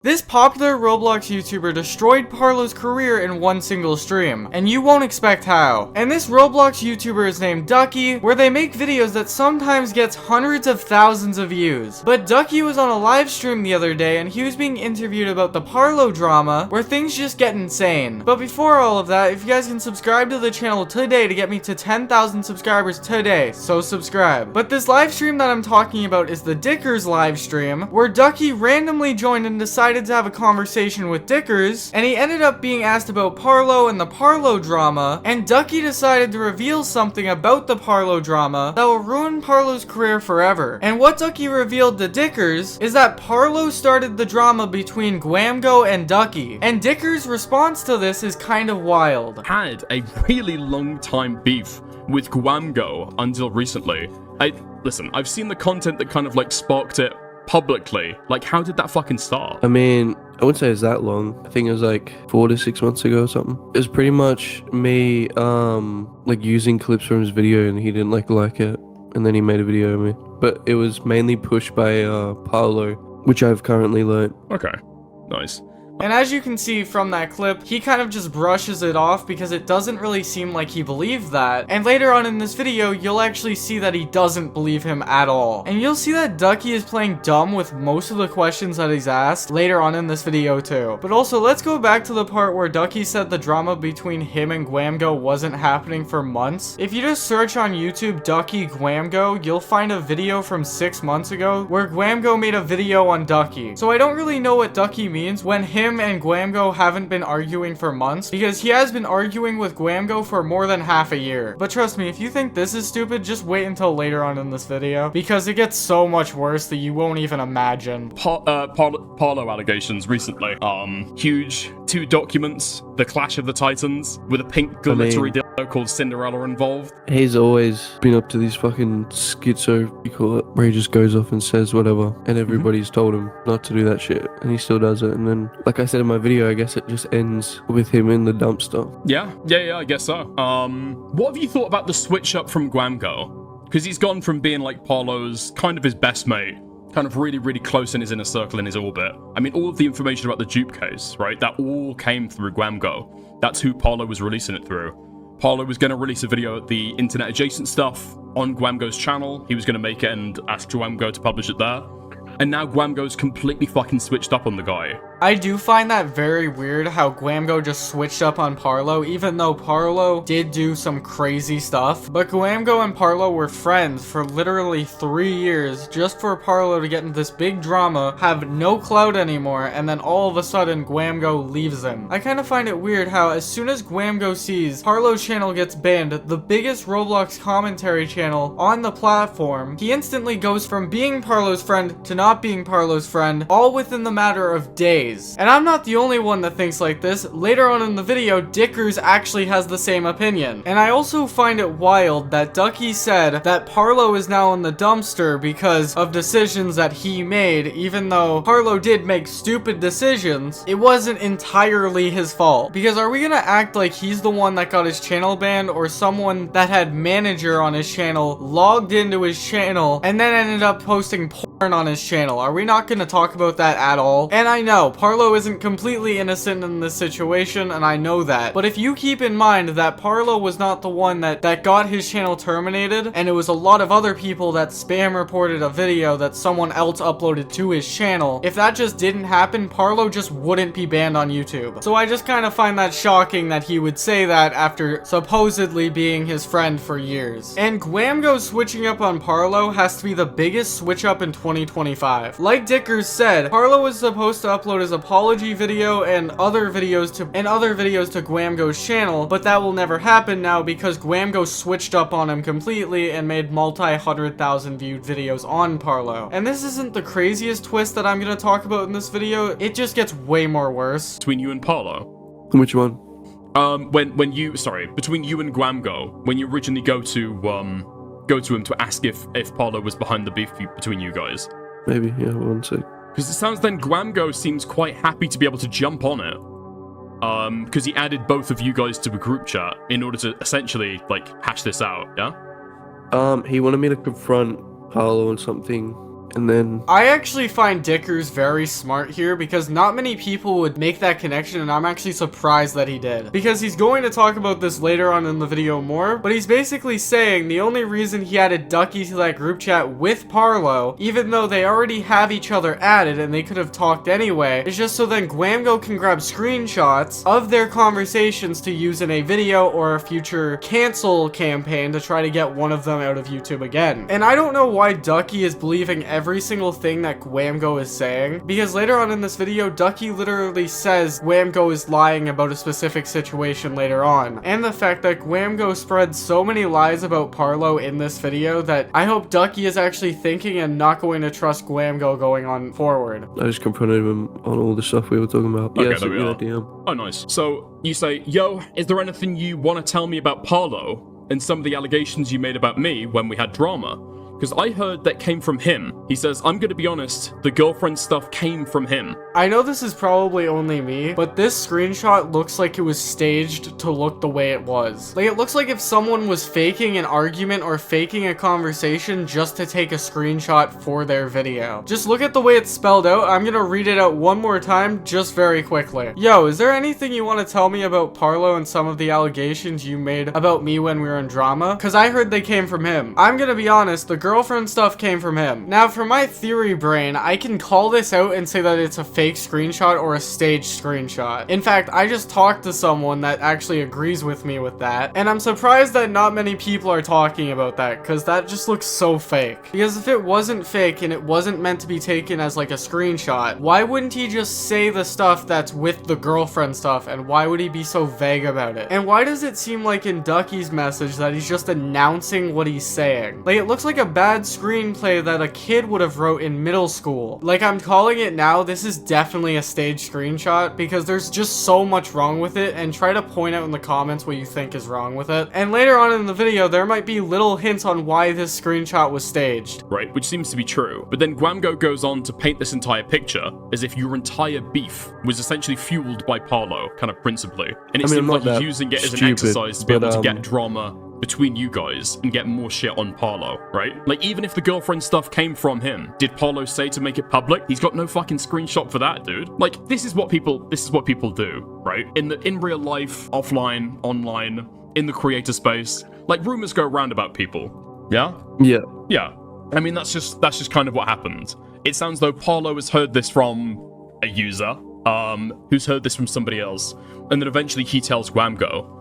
This popular Roblox YouTuber destroyed Parlo's career in one single stream, and you won't expect how. And this Roblox YouTuber is named Ducky, where they make videos that sometimes gets hundreds of thousands of views. But Ducky was on a live stream the other day, and he was being interviewed about the Parlo drama, where things just get insane. But before all of that, if you guys can subscribe to the channel today to get me to 10,000 subscribers today, so subscribe. But this live stream that I'm talking about is the Dickers live stream, where Ducky randomly joined and decided to have a conversation with Dickers, and he ended up being asked about Parlo and the Parlo drama, and Ducky decided to reveal something about the Parlo drama that will ruin Parlo's career forever. And what Ducky revealed to Dickers is that Parlo started the drama between Gwamgo and Ducky, and Dickers' response to this is kind of wild. Had a really long time beef with Gwamgo until recently. Listen, I've seen the content that kind of like sparked it publicly. Like, how did that fucking start? I mean, I wouldn't say it's that long. I think it was like 4 to 6 months ago or something. It was pretty much me, like using clips from his video, and he didn't like it, and then he made a video of me. But it was mainly pushed by Parlo, which I've currently learned. Okay, nice. And as you can see from that clip, he kind of just brushes it off because it doesn't really seem like he believed that. And later on in this video, you'll actually see that he doesn't believe him at all. And you'll see that Ducky is playing dumb with most of the questions that he's asked later on in this video too. But also, let's go back to the part where Ducky said the drama between him and Gwamgo wasn't happening for months. If you just search on YouTube Ducky Gwamgo, you'll find a video from 6 months ago where Gwamgo made a video on Ducky. So I don't really know what Ducky means when him and Gwamgo haven't been arguing for months, because he has been arguing with Gwamgo for more than half a year. But trust me, if you think this is stupid, just wait until later on in this video, because it gets so much worse that you won't even imagine. Parlo allegations recently. Huge 2 documents, the Clash of the Titans, with a pink glittery dildo called Cinderella involved. He's always been up to these fucking schizo, you call it, where he just goes off and says whatever, and everybody's told him not to do that shit, and he still does it. And then, like I said in my video, I guess it just ends with him in the dumpster. Yeah, I guess so. What have you thought about the switch up from Gwamgo? Because he's gone from being like Parlo's kind of his best mate, kind of really close in his inner circle, in his orbit. I mean, all of the information about the dupe case, right? That all came through Gwamgo. That's who Parlo was releasing it through. Parlo was going to release a video at the internet adjacent stuff on Gwamgo's channel. He was going to make it and ask Gwamgo to publish it there. And now Gwamgo's completely fucking switched up on the guy. I do find that very weird how Gwamgo just switched up on Parlo, even though Parlo did do some crazy stuff. But Gwamgo and Parlo were friends for literally 3 years just for Parlo to get into this big drama, have no clout anymore, and then all of a sudden Gwamgo leaves him. I kind of find it weird how as soon as Gwamgo sees Parlo's channel gets banned, the biggest Roblox commentary channel on the platform, he instantly goes from being Parlo's friend to not being Parlo's friend, all within the matter of days. And I'm not the only one that thinks like this. Later on in the video, Dickers actually has the same opinion. And I also find it wild that Ducky said that Parlo is now in the dumpster because of decisions that he made. Even though Parlo did make stupid decisions, it wasn't entirely his fault. Because are we gonna act like he's the one that got his channel banned, or someone that had manager on his channel logged into his channel and then ended up posting porn on his channel? Are we not gonna talk about that at all? And I know Parlo isn't completely innocent in this situation, and I know that. But if you keep in mind that Parlo was not the one that got his channel terminated, and it was a lot of other people that spam reported a video that someone else uploaded to his channel, if that just didn't happen, Parlo just wouldn't be banned on YouTube. So I just kind of find that shocking that he would say that after supposedly being his friend for years. And Gwamgo switching up on Parlo has to be the biggest switch up in 2025. Like Dickers said, Parlo was supposed to upload his apology video and other videos to Gwamgo's channel, but that will never happen now because Gwamgo switched up on him completely and made multi-100,000 viewed videos on Parlo. And this isn't the craziest twist that I'm gonna talk about in this video, it just gets way more worse. Between you and Parlo? Which one? Between you and Gwamgo, when you originally go to him to ask if Parlo was behind the beef between you guys. Maybe, yeah, 1 sec. Because it sounds then Gwamgo seems quite happy to be able to jump on it. Because he added both of you guys to a group chat in order to essentially, like, hash this out, yeah? He wanted me to confront Parlo on something and then I actually find Dickers very smart here because not many people would make that connection, and I'm actually surprised that he did. Because he's going to talk about this later on in the video more, but he's basically saying the only reason he added Ducky to that group chat with Parlo, even though they already have each other added and they could have talked anyway, is just so then Gwamgo can grab screenshots of their conversations to use in a video or a future cancel campaign to try to get one of them out of YouTube again. And I don't know why Ducky is believing every single thing that Gwamgo is saying, because later on in this video, Ducky literally says Gwamgo is lying about a specific situation later on, and the fact that Gwamgo spread so many lies about Parlo in this video that I hope Ducky is actually thinking and not going to trust Gwamgo going on forward. I just confronted him on all the stuff we were talking about. Okay, Yeah, there so we are. DM. Oh, nice. So you say, yo, is there anything you want to tell me about Parlo and some of the allegations you made about me when we had drama? Because I heard that came from him. He says, I'm gonna be honest, the girlfriend stuff came from him. I know this is probably only me, but this screenshot looks like it was staged to look the way it was. Like, it looks like if someone was faking an argument or faking a conversation just to take a screenshot for their video. Just look at the way it's spelled out. I'm gonna read it out one more time, just very quickly. Yo, is there anything you want to tell me about Parlo and some of the allegations you made about me when we were in drama? Because I heard they came from him. I'm gonna be honest, the girlfriend stuff came from him. Now, for my theory brain, I can call this out and say that it's a fake screenshot or a staged screenshot. In fact, I just talked to someone that actually agrees with me with that, and I'm surprised that not many people are talking about that, because that just looks so fake. Because if it wasn't fake and it wasn't meant to be taken as like a screenshot, why wouldn't he just say the stuff that's with the girlfriend stuff, and why would he be so vague about it? And why does it seem like in Ducky's message that he's just announcing what he's saying? Like, it looks like a bad screenplay that a kid would have wrote in middle school. Like, I'm calling it now, this is definitely a staged screenshot because there's just so much wrong with it, and try to point out in the comments what you think is wrong with it. And later on in the video, there might be little hints on why this screenshot was staged. Right, which seems to be true. But then Gwamgo goes on to paint this entire picture as if your entire beef was essentially fueled by Parlo, kind of principally. And it seems like he's using it as an exercise to be able to get drama between you guys and get more shit on Parlo, right? Like, even if the girlfriend stuff came from him, did Parlo say to make it public? He's got no fucking screenshot for that, dude. Like, this is what people do, right? In real life, offline, online, in the creator space, like, rumors go around about people. Yeah? Yeah. I mean, that's just kind of what happened. It sounds though Parlo has heard this from a user, who's heard this from somebody else, and then eventually he tells Gwamgo.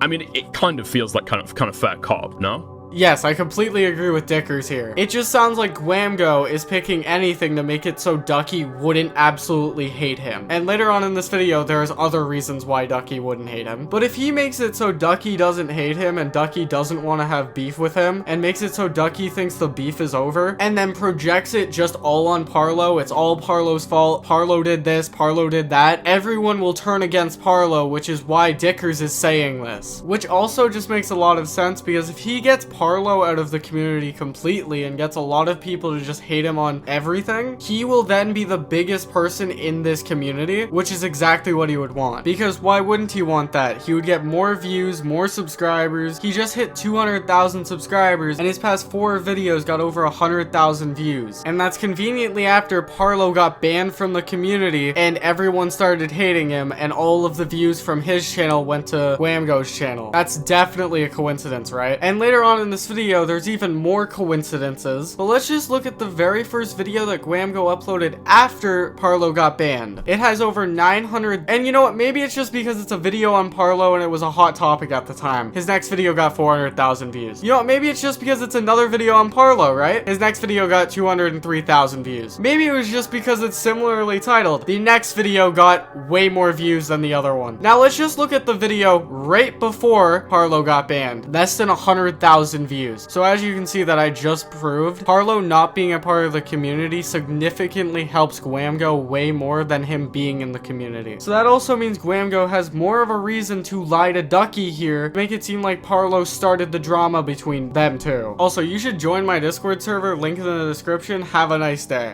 I mean, it kind of feels like kind of fair cop, no? Yes, I completely agree with Dickers here. It just sounds like Gwamgo is picking anything to make it so Ducky wouldn't absolutely hate him. And later on in this video, there's other reasons why Ducky wouldn't hate him. But if he makes it so Ducky doesn't hate him and Ducky doesn't want to have beef with him, and makes it so Ducky thinks the beef is over, and then projects it just all on Parlo, it's all Parlo's fault, Parlo did this, Parlo did that, everyone will turn against Parlo, which is why Dickers is saying this. Which also just makes a lot of sense, because if he gets Parlo out of the community completely and gets a lot of people to just hate him on everything, he will then be the biggest person in this community, which is exactly what he would want. Because why wouldn't he want that? He would get more views, more subscribers. He just hit 200,000 subscribers, and his past 4 videos got over 100,000 views. And that's conveniently after Parlo got banned from the community and everyone started hating him, and all of the views from his channel went to Gwamgo's channel. That's definitely a coincidence, right? And later on in this video, there's even more coincidences, but let's just look at the very first video that Gwamgo uploaded after Parlo got banned. It has over 900, and you know what, maybe it's just because it's a video on Parlo and it was a hot topic at the time. His next video got 400,000 views. You know what, maybe it's just because it's another video on Parlo, right? His next video got 203,000 views. Maybe it was just because it's similarly titled. The next video got way more views than the other one. Now let's just look at the video right before Parlo got banned. Less than 100,000 views. So as you can see that I just proved, Parlo not being a part of the community significantly helps Gwamgo way more than him being in the community. So that also means Gwamgo has more of a reason to lie to Ducky here, make it seem like Parlo started the drama between them two. Also, you should join my Discord server, link in the description. Have a nice day.